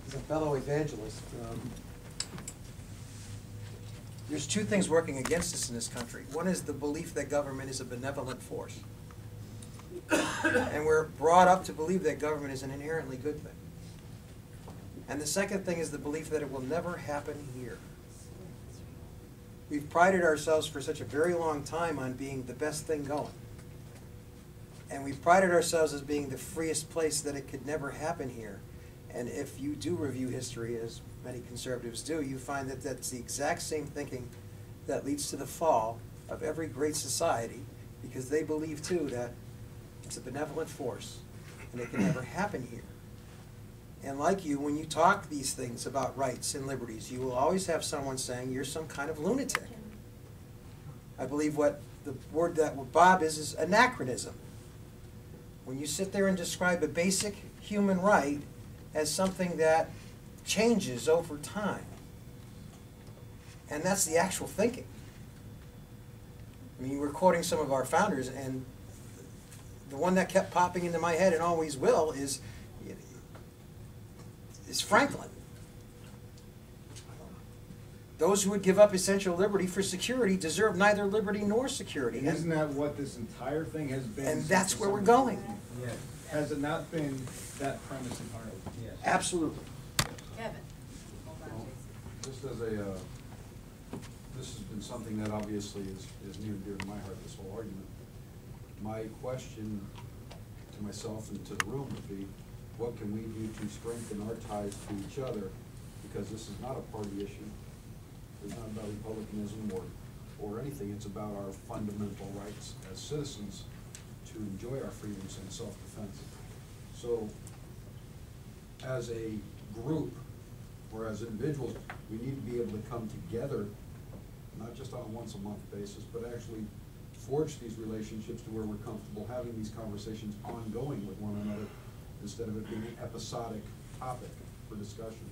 as a fellow evangelist, there's two things working against us in this country. One is the belief that government is a benevolent force. And we're brought up to believe that government is an inherently good thing. And the second thing is the belief that it will never happen here. We've prided ourselves for such a very long time on being the best thing going. And we've prided ourselves as being the freest place that it could never happen here. And if you do review history, as many conservatives do, you find that that's the exact same thinking that leads to the fall of every great society, because they believe too that it's a benevolent force and it can never happen here. And like you, when you talk these things about rights and liberties, you will always have someone saying you're some kind of lunatic. I believe what the word that Bob is anachronism. When you sit there and describe a basic human right as something that changes over time. And that's the actual thinking. I mean, you were quoting some of our founders, and the one that kept popping into my head and always will is Franklin. Those who would give up essential liberty for security deserve neither liberty nor security. And isn't that what this entire thing has been? And that's where we're going. Yeah. Has it not been that premise entirely? Yes. Absolutely. Kevin. Well, just as a, this has been something that obviously is near and dear to my heart, this whole argument. My question to myself and to the room would be, what can we do to strengthen our ties to each other? Because this is not a party issue. It's not about republicanism or anything. It's about our fundamental rights as citizens to enjoy our freedoms and self-defense. So, as a group, or as individuals, we need to be able to come together, not just on a once-a-month basis, but actually forge these relationships to where we're comfortable having these conversations ongoing with one another, instead of it being an episodic topic for discussion.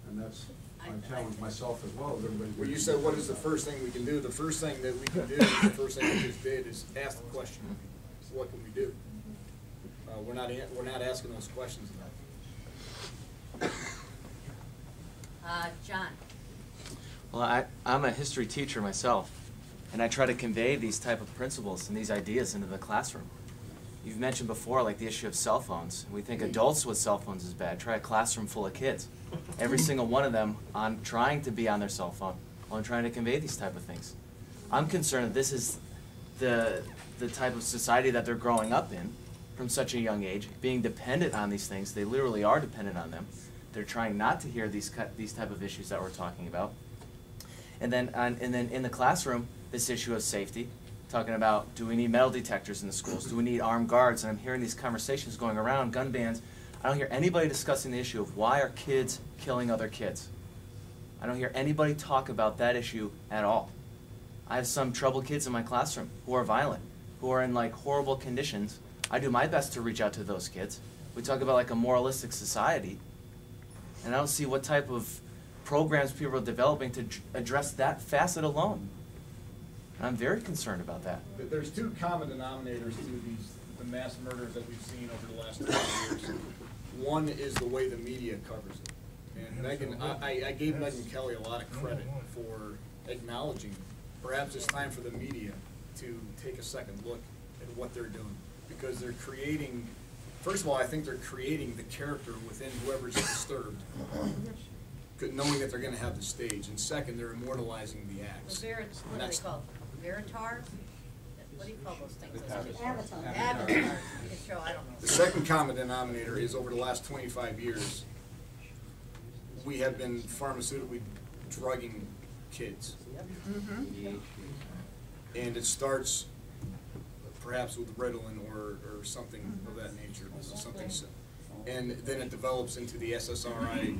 And that's, I challenge myself as well as everybody. Well, you said, what is the first thing we can do? The first thing that we can do, the first thing we just did, is ask the question, what can we do? We're not asking those questions enough. John. Well, I'm a history teacher myself, and I try to convey these type of principles and these ideas into the classroom. You've mentioned before, like the issue of cell phones. We think adults with cell phones is bad. Try a classroom full of kids. Every single one of them on trying to be on their cell phone while trying to convey these type of things. I'm concerned that this is the type of society that they're growing up in from such a young age, being dependent on these things. They literally are dependent on them. They're trying not to hear these type of issues that we're talking about. And then in the classroom, this issue of safety, talking about, do we need metal detectors in the schools? Do we need armed guards? And I'm hearing these conversations going around, gun bans. I don't hear anybody discussing the issue of why are kids killing other kids. I don't hear anybody talk about that issue at all. I have some troubled kids in my classroom who are violent, who are in like horrible conditions. I do my best to reach out to those kids. We talk about like a moralistic society, and I don't see what type of programs people are developing to address that facet alone. And I'm very concerned about that. There's two common denominators to the mass murders that we've seen over the last 20 years. One is the way the media covers it. And Megan, I gave Megyn Kelly a lot of credit for acknowledging perhaps it's time for the media to take a second look at what they're doing. Because they're creating, first of all, I think they're creating the character within whoever's disturbed, knowing that they're going to have the stage. And second, they're immortalizing the acts. What are they called? Veritars? What do you call those things? Avatars. Avatars. Show, I don't know. The second common denominator is over the last 25 years, we have been pharmaceutically drugging kids. Mm-hmm. And it starts perhaps with Ritalin or something of that nature. This is something, and then it develops into the SSRI,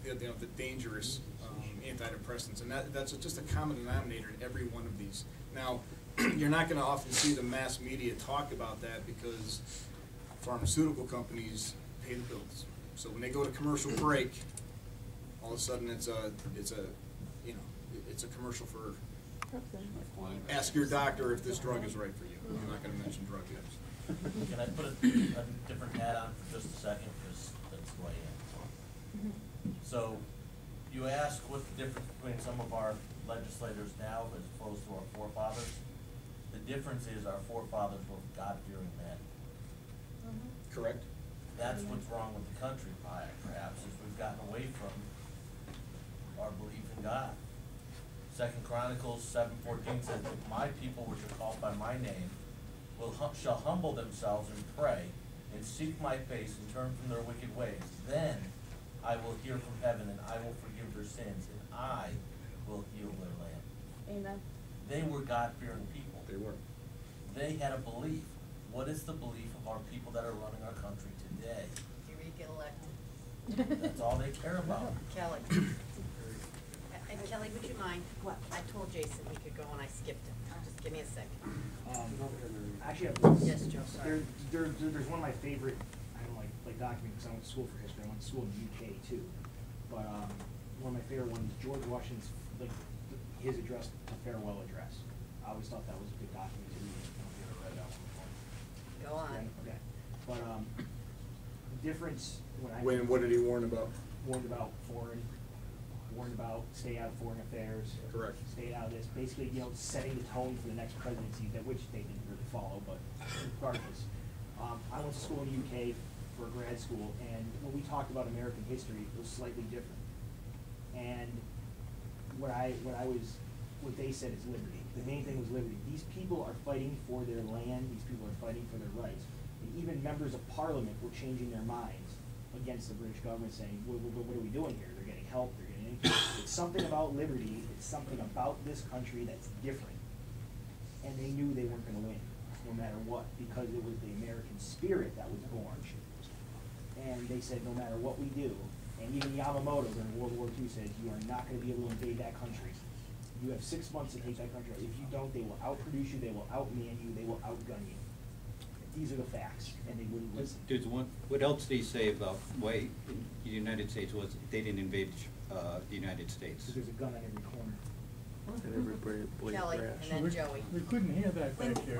the dangerous antidepressants, and that's just a common denominator in every one of these. Now, you're not going to often see the mass media talk about that because pharmaceutical companies pay the bills. So when they go to commercial break, all of a sudden it's a commercial for ask your doctor if this drug is right for you. I'm not going to mention drug use. Can I put a different hat on for just a second? Because that's who I am. So you ask what's the difference between some of our legislators now as opposed to our forefathers? The difference is our forefathers were God-fearing men. Correct? That's what's wrong with the country, perhaps, is we've gotten away from our belief in God. 2 Chronicles 7:14 says, "If my people which are called by my name shall humble themselves and pray and seek my face and turn from their wicked ways, then I will hear from heaven and I will forgive their sins and I will heal their land." Amen. They were God-fearing people. They were. They had a belief. What is the belief of our people that are running our country today? You get elected. That's all they care about. Kelly. Kelly, would you mind? What? I told Jason he could go and I skipped him. Just give me a second. Actually, Yes, Joe, sorry. there's one of my favorite, I don't like documents, because I went to school for history, I went to school in the UK too. But, one of my favorite ones, George Washington's, his address, the farewell address. I always thought that was a good document to read. I don't know if you ever read that one before. Go on. Okay, but, the difference What did he warn about? warned about warned about stay out of foreign affairs. Correct. Stay out of this, basically, setting the tone for the next presidency, which they didn't really follow, but regardless. I went to school in the UK for grad school, and when we talked about American history, it was slightly different. And what they said is liberty. The main thing was liberty. These people are fighting for their land, these people are fighting for their rights. And even members of parliament were changing their minds against the British government, saying, what are we doing here? They're getting help, they're getting income. It's something about liberty, it's something about this country that's different. And they knew they weren't gonna win, no matter what, because it was the American spirit that was born. And they said, no matter what we do, and even Yamamoto during World War II said, you are not gonna be able to invade that country. You have 6 months to take that country. If you don't, they will outproduce you, they will outman you, they will outgun you. These are the facts, and they wouldn't listen. There's one, what else did he say about why the United States was, they didn't invade, the United States? Because there's a gun on every corner. Kelly, and then Joey. We couldn't hear that back here.